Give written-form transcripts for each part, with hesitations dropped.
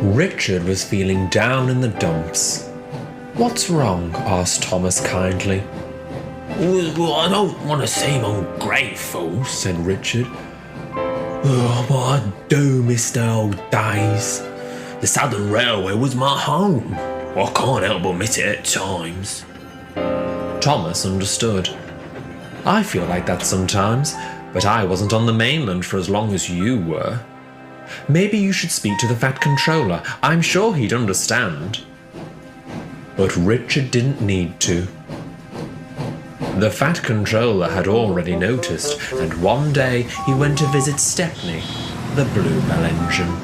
Richard was feeling down in the dumps. "What's wrong?" asked Thomas kindly. "Well, I don't want to seem ungrateful," said Richard. "But I do miss the old days. The Southern Railway was my home. I can't help but miss it at times." Thomas understood. "I feel like that sometimes, but I wasn't on the mainland for as long as you were. Maybe you should speak to the Fat Controller. I'm sure he'd understand." But Richard didn't need to. The Fat Controller had already noticed, and one day he went to visit Stepney, the Bluebell engine.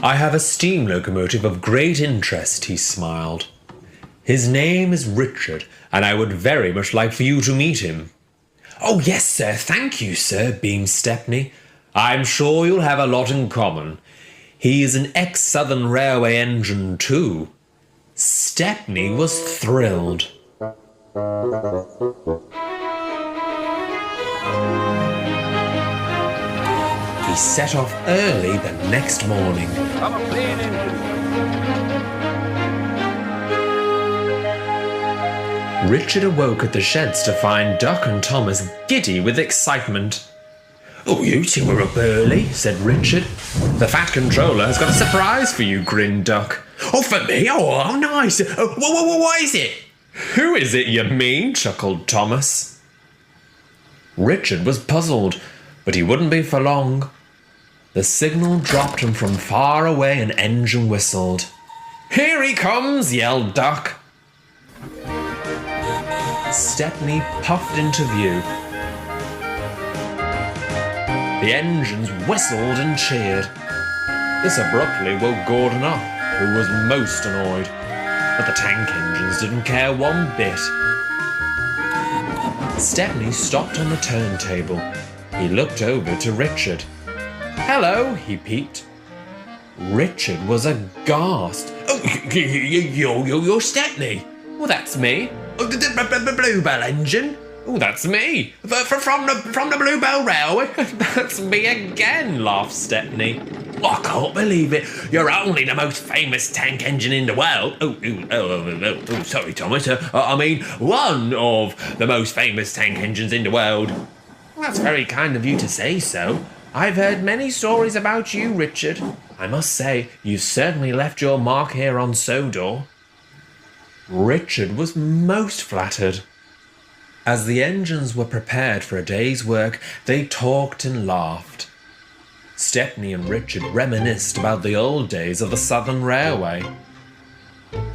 "I have a steam locomotive of great interest," he smiled. "His name is Richard, and I would very much like for you to meet him." "Oh, yes, sir. Thank you, sir," beamed Stepney. "I'm sure you'll have a lot in common. He is an ex-Southern Railway engine, too." Stepney was thrilled. He set off early the next morning. I'm a plain engine. Richard awoke at the sheds to find Duck and Thomas giddy with excitement. "Oh, you two were up early," said Richard. "The Fat Controller has got a surprise for you," grinned Duck. "Oh, for me? Oh, how nice. What is it?" "Who is it, you mean?" chuckled Thomas. Richard was puzzled, but he wouldn't be for long. The signal dropped, and from far away an engine whistled. "Here he comes!" yelled Duck. Stepney puffed into view. The engines whistled and cheered. This abruptly woke Gordon up, who was most annoyed. But the tank engines didn't care one bit. Stepney stopped on the turntable. He looked over to Richard. "Hello," he peeped. Richard was aghast. "Oh, you're Stepney." "Well, that's me." "Oh, the Bluebell engine." "Oh, that's me." From the Bluebell Railway." "That's me again," laughed Stepney. "I can't believe it. You're only the most famous tank engine in the world." Oh, sorry, Thomas. I mean, one of the most famous tank engines in the world." "That's very kind of you to say so. I've heard many stories about you, Richard. I must say, you've certainly left your mark here on Sodor." Richard was most flattered. As the engines were prepared for a day's work, they talked and laughed. Stepney and Richard reminisced about the old days of the Southern Railway.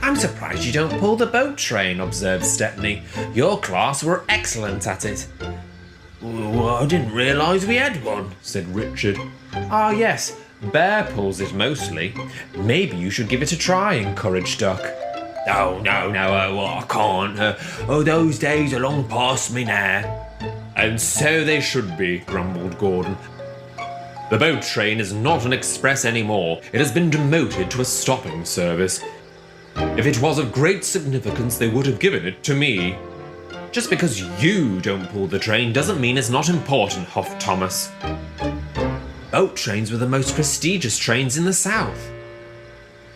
"I'm surprised you don't pull the boat train," observed Stepney. "Your class were excellent at it." "Well, I didn't realise we had one," said Richard. "Ah, yes, Bear pulls it mostly. Maybe you should give it a try," encouraged Duck. "Oh, no, I can't. Those days are long past me now." "And so they should be," grumbled Gordon. "The boat train is not an express anymore. It has been demoted to a stopping service. If it was of great significance, they would have given it to me." "Just because you don't pull the train doesn't mean it's not important," huffed Thomas. Boat trains were the most prestigious trains in the South.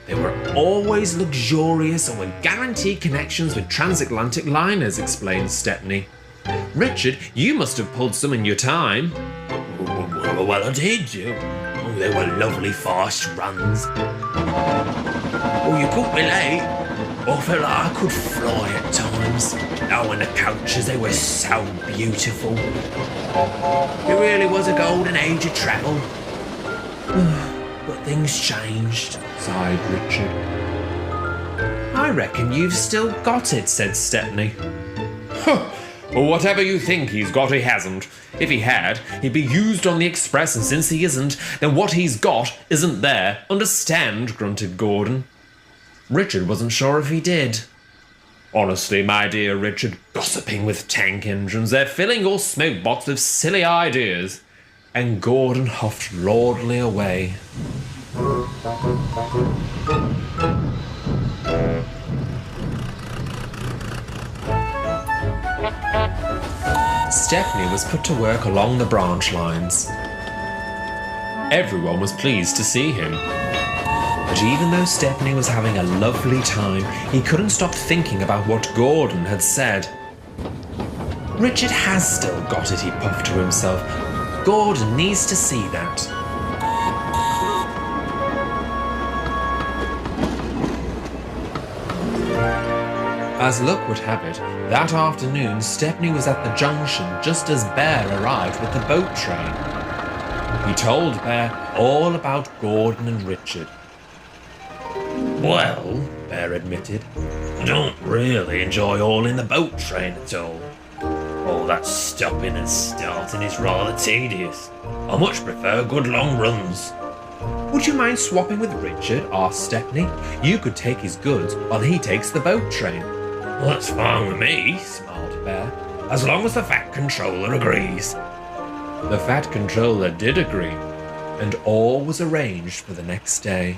They were always luxurious and were guaranteed connections with transatlantic liners, explained Stepney. "Richard, you must have pulled some in your time." Well, I did. Oh, they were lovely fast runs. Oh, you caught me late. I felt like I could fly at times. Oh, and the coaches, they were so beautiful. It really was a golden age of travel. But things changed," sighed Richard. "I reckon you've still got it," said Stepney. "Huh! Whatever you think he's got, he hasn't. If he had, he'd be used on the express, and since he isn't, then what he's got isn't there. Understand?" grunted Gordon. Richard wasn't sure if he did. "Honestly, my dear Richard, gossiping with tank engines, they're filling your smoke box with silly ideas." And Gordon huffed lordly away. Stepney was put to work along the branch lines. Everyone was pleased to see him. But even though Stepney was having a lovely time, he couldn't stop thinking about what Gordon had said. Richard has still got it, he puffed to himself. Gordon needs to see that. As luck would have it, that afternoon Stepney was at the junction just as Bear arrived with the boat train. He told Bear all about Gordon and Richard. Well, Bear admitted, I don't really enjoy hauling the boat train at all. All that stopping and starting is rather tedious. I much prefer good long runs. Would you mind swapping with Richard? Asked Stepney. You could take his goods while he takes the boat train. Well, that's fine with me, smiled Bear, as long as the Fat Controller agrees. The Fat Controller did agree, and all was arranged for the next day.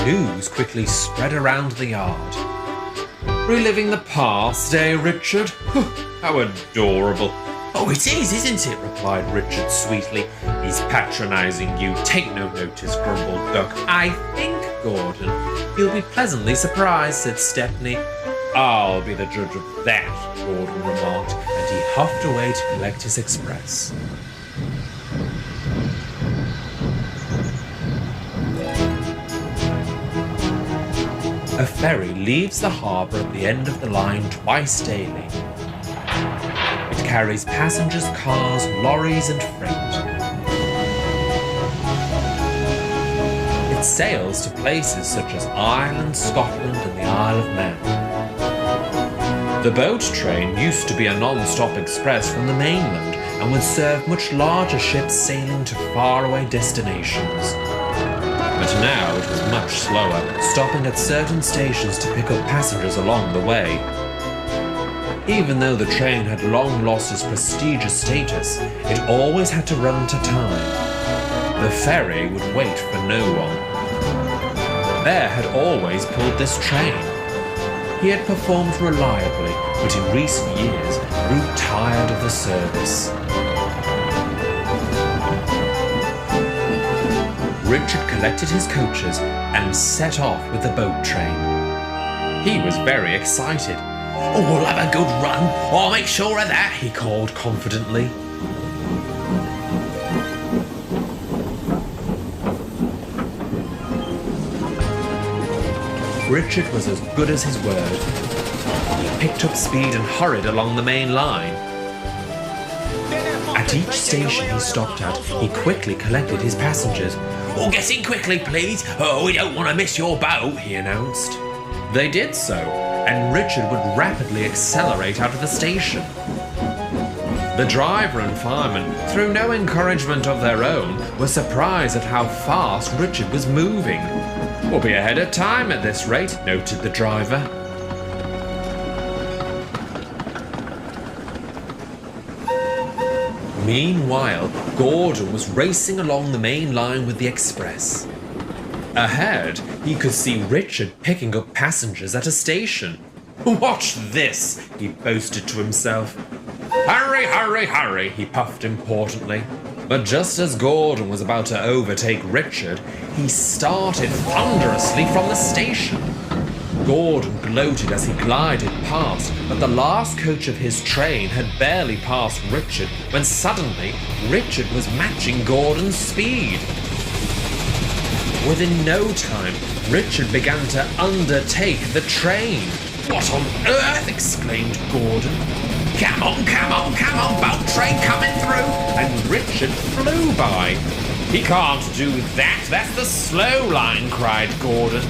News quickly spread around the yard. Reliving the past, eh, Richard? How adorable. Oh, it is, isn't it? Replied Richard sweetly. He's patronising you. Take no notice, grumbled Duck. I think, Gordon, you'll be pleasantly surprised, said Stepney. I'll be the judge of that, Gordon remarked, and he huffed away to collect his express. A ferry leaves the harbour at the end of the line twice daily. It carries passengers, cars, lorries and freight. It sails to places such as Ireland, Scotland and the Isle of Man. The boat train used to be a non-stop express from the mainland and would serve much larger ships sailing to faraway destinations. But now it was much slower, stopping at certain stations to pick up passengers along the way. Even though the train had long lost its prestigious status, it always had to run to time. The ferry would wait for no one. Bear had always pulled this train. He had performed reliably, but in recent years grew tired of the service. Richard collected his coaches and set off with the boat train. He was very excited. Oh, we'll have a good run. I'll make sure of that, he called confidently. Richard was as good as his word. He picked up speed and hurried along the main line. At each station he stopped at, he quickly collected his passengers. Oh, get in quickly, please. Oh, we don't want to miss your boat, he announced. They did so, and Richard would rapidly accelerate out of the station. The driver and fireman, through no encouragement of their own, were surprised at how fast Richard was moving. We'll be ahead of time at this rate, noted the driver. Meanwhile, Gordon was racing along the main line with the express. Ahead, he could see Richard picking up passengers at a station. Watch this, he boasted to himself. Hurry, hurry, hurry, he puffed importantly. But just as Gordon was about to overtake Richard, he started thunderously from the station. Gordon gloated as he glided past, but the last coach of his train had barely passed Richard when suddenly Richard was matching Gordon's speed. Within no time, Richard began to undertake the train. What on earth? Exclaimed Gordon. Come on, come on, come on, boat train coming through. And Richard flew by. He can't do that, that's the slow line, cried Gordon.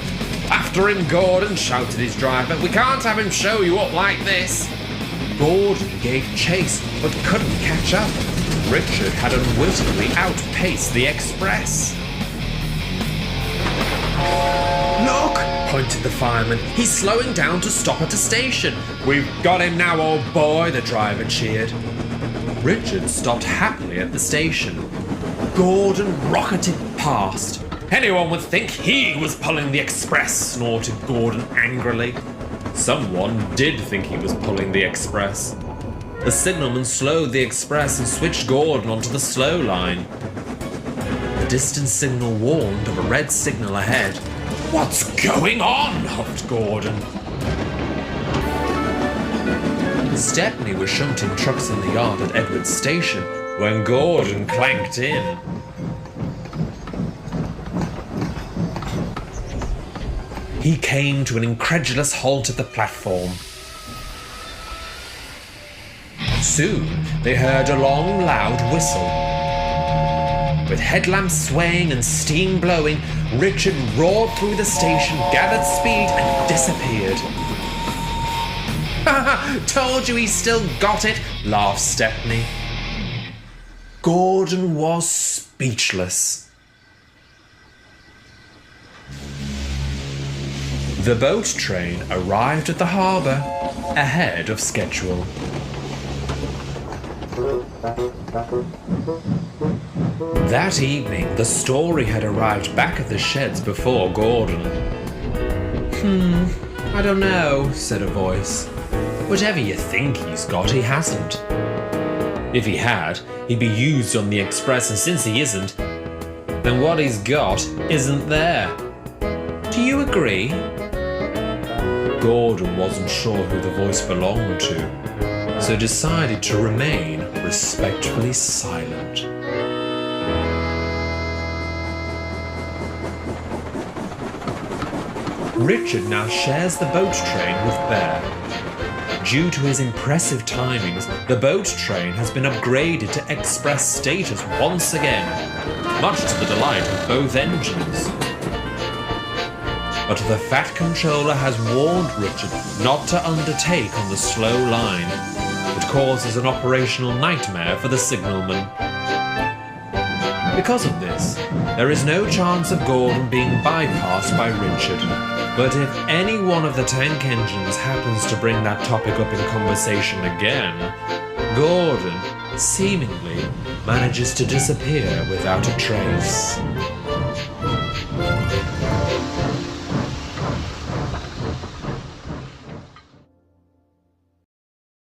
After him, Gordon, shouted his driver. We can't have him show you up like this. Gordon gave chase, but couldn't catch up. Richard had unwittingly outpaced the express. Look, pointed the fireman. He's slowing down to stop at a station. We've got him now, old boy, the driver cheered. Richard stopped happily at the station. Gordon rocketed past. Anyone would think he was pulling the express, snorted Gordon angrily. Someone did think he was pulling the express. The signalman slowed the express and switched Gordon onto the slow line. The distance signal warned of a red signal ahead. "What's going on?" huffed Gordon. Stepney was shunting trucks in the yard at Edwards Station when Gordon clanked in. He came to an incredulous halt at the platform. Soon, they heard a long, loud whistle. With headlamps swaying and steam blowing, Richard roared through the station, gathered speed, and disappeared. "Told you he still got it," laughed Stepney. Gordon was speechless. The boat train arrived at the harbour ahead of schedule. That evening, the Story had arrived back at the sheds before Gordon. I don't know," said a voice. "Whatever you think he's got, he hasn't. If he had, he'd be used on the express, and since he isn't, then what he's got isn't there. Do you agree?" Gordon wasn't sure who the voice belonged to, so decided to remain respectfully silent. Richard now shares the boat train with Bear. Due to his impressive timings, the boat train has been upgraded to express status once again, much to the delight of both engines. But the Fat Controller has warned Richard not to undertake on the slow line. It causes an operational nightmare for the signalman. Because of this, there is no chance of Gordon being bypassed by Richard. But if any one of the tank engines happens to bring that topic up in conversation again, Gordon seemingly manages to disappear without a trace.